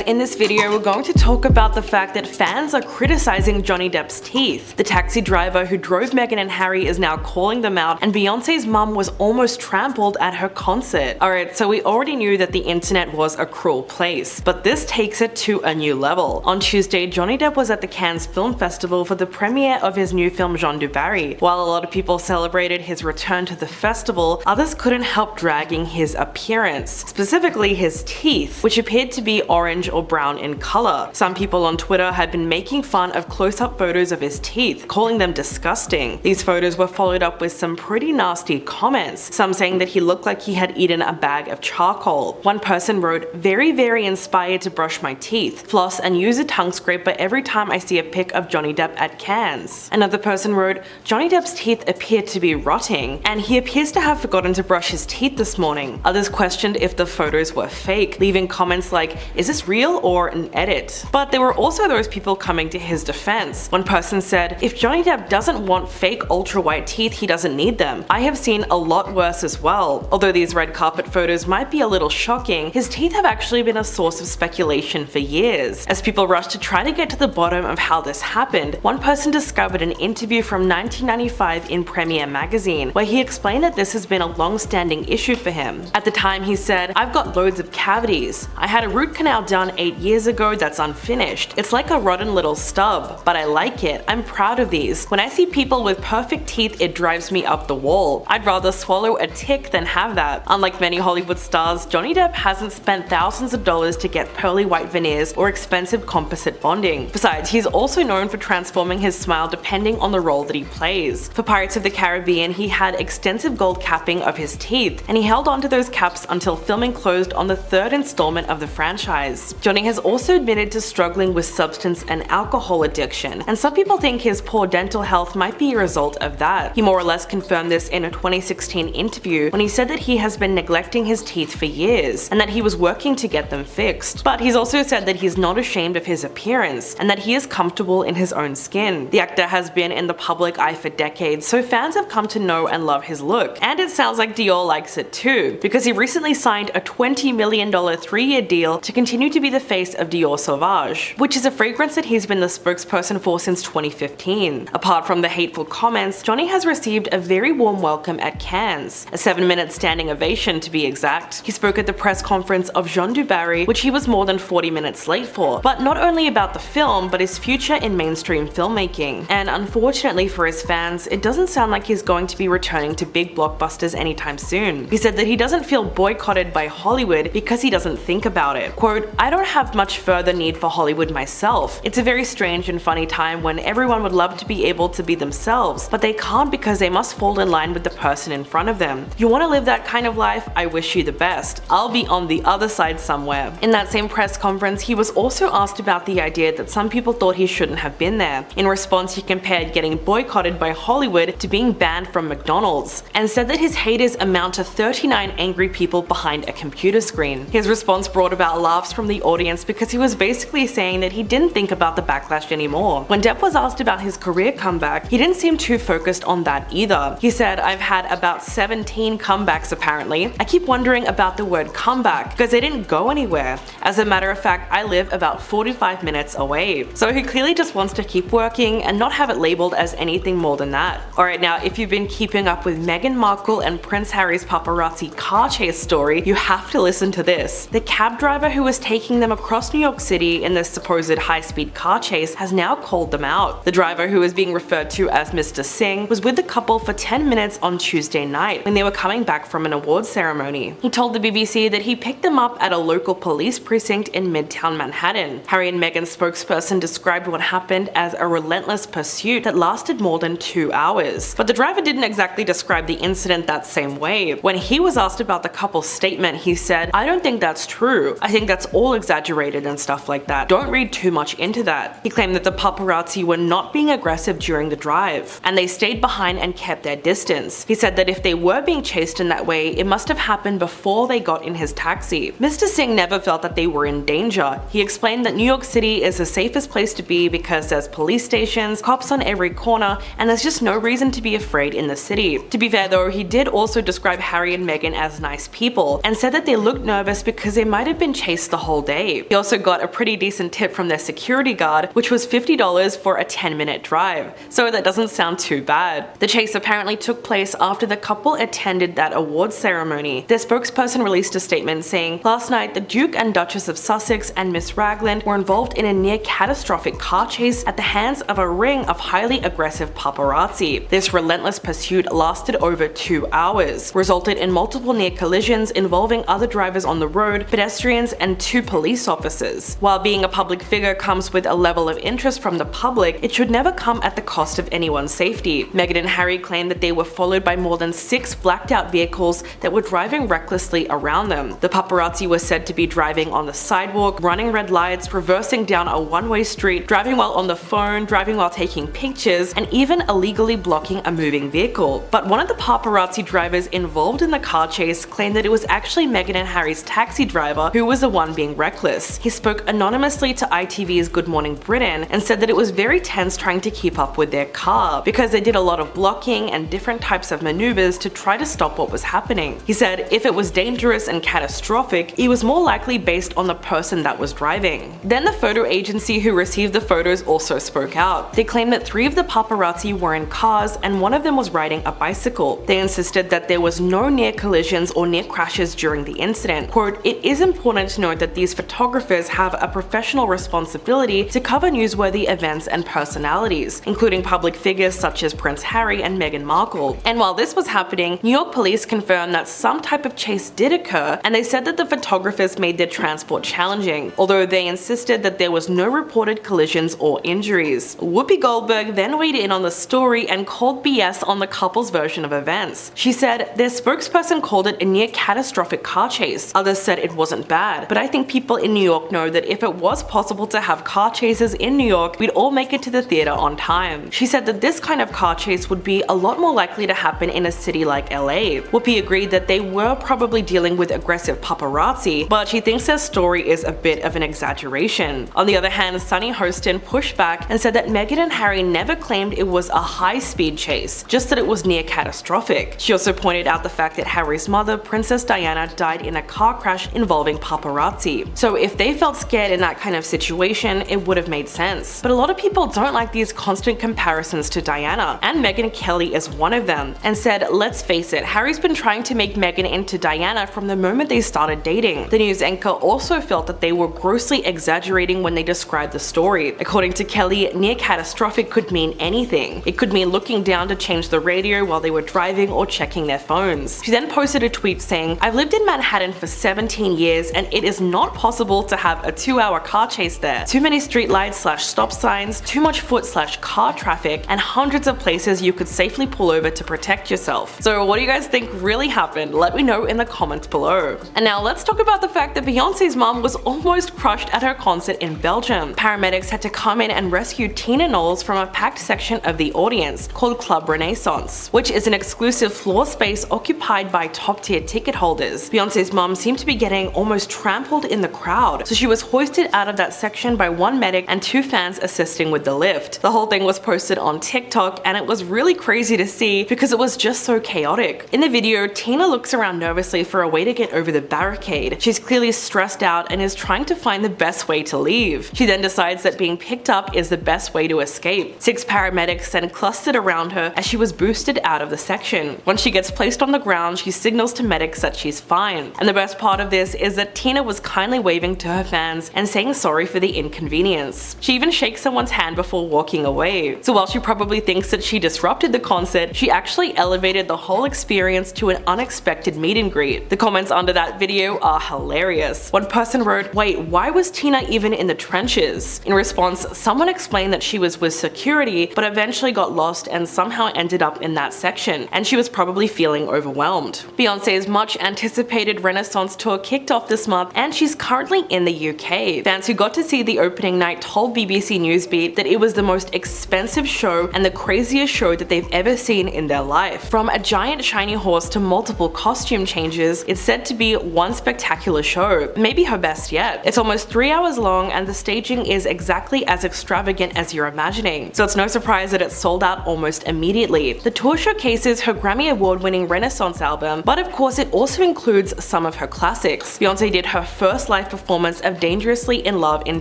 in this video we're going to talk about the fact that fans are criticizing Johnny Depp's teeth. The taxi driver who drove Meghan and Harry is now calling them out, and Beyonce's mum was almost trampled at her concert. Alright, so we already knew that the internet was a cruel place, but this takes it to a new level. On Tuesday, Johnny Depp was at the Cannes Film Festival for the premiere of his new film Jean du Barry. While a lot of people celebrated his return to the festival, others couldn't help dragging his appearance, specifically his teeth, which appeared to be orange or brown in color. Some people on Twitter had been making fun of close-up photos of his teeth, calling them disgusting. These photos were followed up with some pretty nasty comments, some saying that he looked like he had eaten a bag of charcoal. One person wrote, very inspired to brush my teeth, floss and use a tongue scraper every time I see a pic of Johnny Depp at Cannes. Another person wrote, Johnny Depp's teeth appear to be rotting, and he appears to have forgotten to brush his teeth this morning. Others questioned if the photos were fake, leaving comments like, is this real or an edit? But there were also those people coming to his defense. One person said, if Johnny Depp doesn't want fake ultra white teeth, he doesn't need them. I have seen a lot worse as well. Although these red carpet photos might be a little shocking, his teeth have actually been a source of speculation for years. As people rushed to try to get to the bottom of how this happened, one person discovered an interview from 1995 in Premiere magazine where he explained that this has been a long-standing issue for him. At the time he said, I've got loads of cavities. I had a root canal done 8 years ago that's unfinished. It's like a rotten little stub, but I like it. I'm proud of these. When I see people with perfect teeth, it drives me up the wall. I'd rather swallow a tick than have that. Unlike many Hollywood stars, Johnny Depp hasn't spent thousands of dollars to get pearly white veneers or expensive composite bonding. Besides, he's also known for transforming his smile depending on the role that he plays. For Pirates of the Caribbean, he had extensive gold capping of his teeth, and he held onto those caps until filming closed on the third installment of the franchise. Johnny has also admitted to struggling with substance and alcohol addiction, and some people think his poor dental health might be a result of that. He more or less confirmed this in a 2016 interview when he said that he has been neglecting his teeth for years, and that he was working to get them fixed. But he's also said that he's not ashamed of his appearance, and that he is comfortable in his own skin. The actor has been in the public eye for decades, so fans have come to know and love his look. And it sounds like Dior likes it too, because he recently signed a $20 million 3-year deal to continue to be the face of Dior Sauvage, which is a fragrance that he's been the spokesperson for since 2015. Apart from the hateful comments, Johnny has received a very warm welcome at Cannes, a 7-minute standing ovation to be exact. He spoke at the press conference of Jean du Barry, which he was more than 40 minutes late for, but not only about the film, but his future in mainstream filmmaking. And unfortunately for his fans, it doesn't sound like he's going to be returning to big blockbusters anytime soon. He said that he doesn't feel boycotted by Hollywood because he doesn't think about it. Quote, I don't have much further need for Hollywood myself. It's a very strange and funny time when everyone would love to be able to be themselves, but they can't because they must fall in line with the person in front of them. You want to live that kind of life? I wish you the best. I'll be on the other side somewhere. In that same press conference, he was also asked about the idea that some people thought he shouldn't have been there. In response, he compared getting boycotted by Hollywood to being banned from McDonald's, and said that his haters amount to 39 angry people behind a computer screen. His response brought about laughs from the audience because he was basically saying that he didn't think about the backlash anymore. When Depp was asked about his career comeback, he didn't seem too focused on that either. He said, I've had about 17 comebacks apparently. I keep wondering about the word comeback because they didn't go anywhere. As a matter of fact, I live about 45 minutes away. So he clearly just wants to keep working and not have it labeled as anything more than that. Alright, now if you've been keeping up with Meghan Markle and Prince Harry's paparazzi car chase story, you have to listen to this. The cab driver who was taking them across New York City in this supposed high-speed car chase has now called them out. The driver, who is being referred to as Mr. Singh, was with the couple for 10 minutes on Tuesday night when they were coming back from an awards ceremony. He told the BBC that he picked them up at a local police precinct in Midtown Manhattan. Harry and Meghan's spokesperson described what happened as a relentless pursuit that lasted more than 2 hours. But the driver didn't exactly describe the incident that same way. When he was asked about the couple's statement, he said, I don't think that's true. I think that's all exaggerated and stuff like that. Don't read too much into that. He claimed that the paparazzi were not being aggressive during the drive, and they stayed behind and kept their distance. He said that if they were being chased in that way, it must have happened before they got in his taxi. Mr. Singh never felt that they were in danger. He explained that New York City is the safest place to be because there's police stations, cops on every corner, and there's just no reason to be afraid in the city. To be fair though, he did also describe Harry and Meghan as nice people, and said that they looked nervous because they might have been chased the whole day. day. He also got a pretty decent tip from their security guard, which was $50 for a 10-minute drive. So that doesn't sound too bad. The chase apparently took place after the couple attended that awards ceremony. Their spokesperson released a statement saying, "Last night, the Duke and Duchess of Sussex and Miss Ragland were involved in a near-catastrophic car chase at the hands of a ring of highly aggressive paparazzi. This relentless pursuit lasted over 2 hours, resulted in multiple near collisions involving other drivers on the road, pedestrians, and 2 police officers. While being a public figure comes with a level of interest from the public, it should never come at the cost of anyone's safety." Meghan and Harry claimed that they were followed by more than 6 blacked-out vehicles that were driving recklessly around them. The paparazzi was said to be driving on the sidewalk, running red lights, reversing down a one-way street, driving while on the phone, driving while taking pictures, and even illegally blocking a moving vehicle. But one of the paparazzi drivers involved in the car chase claimed that it was actually Meghan and Harry's taxi driver who was the one being reckless. He spoke anonymously to ITV's Good Morning Britain and said that it was very tense trying to keep up with their car because they did a lot of blocking and different types of maneuvers to try to stop what was happening. He said if it was dangerous and catastrophic, it was more likely based on the person that was driving. Then the photo agency who received the photos also spoke out. They claimed that 3 of the paparazzi were in cars and one of them was riding a bicycle. They insisted that there was no near collisions or near crashes during the incident. Quote, "It is important to note that these photographers have a professional responsibility to cover newsworthy events and personalities, including public figures such as Prince Harry and Meghan Markle." And while this was happening, New York police confirmed that some type of chase did occur, and they said that the photographers made their transport challenging, although they insisted that there was no reported collisions or injuries. Whoopi Goldberg then weighed in on the story and called BS on the couple's version of events. She said, "Their spokesperson called it a near catastrophic car chase. Others said it wasn't bad, but I think people in New York know that if it was possible to have car chases in New York, we'd all make it to the theater on time." She said that this kind of car chase would be a lot more likely to happen in a city like LA. Whoopi agreed that they were probably dealing with aggressive paparazzi, but she thinks their story is a bit of an exaggeration. On the other hand, Sunny Hostin pushed back and said that Meghan and Harry never claimed it was a high-speed chase, just that it was near catastrophic. She also pointed out the fact that Harry's mother, Princess Diana, died in a car crash involving paparazzi. So if they felt scared in that kind of situation, it would have made sense. But a lot of people don't like these constant comparisons to Diana, and Meghan Kelly is one of them, and said, "Let's face it, Harry's been trying to make Meghan into Diana from the moment they started dating." The news anchor also felt that they were grossly exaggerating when they described the story. According to Kelly, near catastrophic could mean anything. It could mean looking down to change the radio while they were driving or checking their phones. She then posted a tweet saying, "I've lived in Manhattan for 17 years and it is not possible to have a 2-hour car chase there. Too many streetlights/stop signs, too much foot/car traffic, and hundreds of places you could safely pull over to protect yourself." So what do you guys think really happened? Let me know in the comments below. And now let's talk about the fact that Beyonce's mom was almost crushed at her concert in Belgium. Paramedics had to come in and rescue Tina Knowles from a packed section of the audience called Club Renaissance, which is an exclusive floor space occupied by top-tier ticket holders. Beyonce's mom seemed to be getting almost trampled in the crowd, so she was hoisted out of that section by 1 medic and 2 fans assisting with the lift. The whole thing was posted on TikTok and it was really crazy to see because it was just so chaotic. In the video, Tina looks around nervously for a way to get over the barricade. She's clearly stressed out and is trying to find the best way to leave. She then decides that being picked up is the best way to escape. 6 paramedics then clustered around her as she was boosted out of the section. Once she gets placed on the ground, she signals to medics that she's fine. And the best part of this is that Tina was kindly waving to her fans and saying sorry for the inconvenience. She even shakes someone's hand before walking away. So while she probably thinks that she disrupted the concert, she actually elevated the whole experience to an unexpected meet and greet. The comments under that video are hilarious. One person wrote, "Wait, why was Tina even in the trenches?" In response, someone explained that she was with security but eventually got lost and somehow ended up in that section, and she was probably feeling overwhelmed. Beyonce's much anticipated Renaissance tour kicked off this month and she's currently in the UK. Fans who got to see the opening night told BBC Newsbeat that it was the most expensive show and the craziest show that they've ever seen in their life. From a giant shiny horse to multiple costume changes, it's said to be one spectacular show, maybe her best yet. It's almost 3 hours long and the staging is exactly as extravagant as you're imagining, so it's no surprise that it sold out almost immediately. The tour showcases her Grammy Award-winning Renaissance album, but of course it also includes some of her classics. Beyonce did her first live live performance of Dangerously in Love in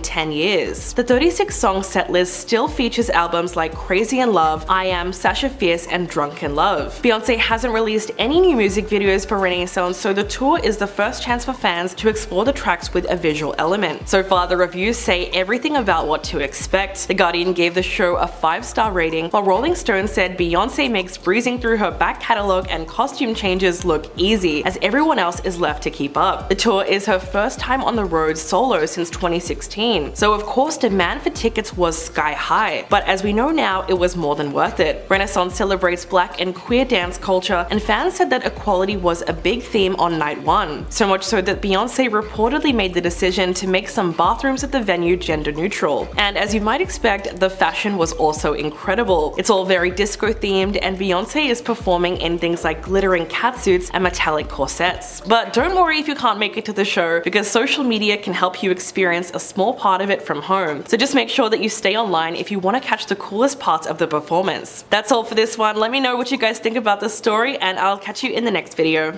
10 years. The 36-song setlist still features albums like Crazy in Love, I Am, Sasha Fierce, and Drunk in Love. Beyonce hasn't released any new music videos for Renaissance, so the tour is the first chance for fans to explore the tracks with a visual element. So far, the reviews say everything about what to expect. The Guardian gave the show a 5-star rating, while Rolling Stone said Beyonce makes breezing through her back catalog and costume changes look easy, as everyone else is left to keep up. The tour is her first time on the road solo since 2016, so of course demand for tickets was sky high, but as we know now, it was more than worth it. Renaissance celebrates black and queer dance culture, and fans said that equality was a big theme on night one, so much so that Beyonce reportedly made the decision to make some bathrooms at the venue gender neutral. And as you might expect, the fashion was also incredible. It's all very disco themed, and Beyonce is performing in things like glittering catsuits and metallic corsets. But don't worry if you can't make it to the show, because social media can help you experience a small part of it from home. So just make sure that you stay online if you want to catch the coolest parts of the performance. That's all for this one. Let me know what you guys think about this story, and I'll catch you in the next video.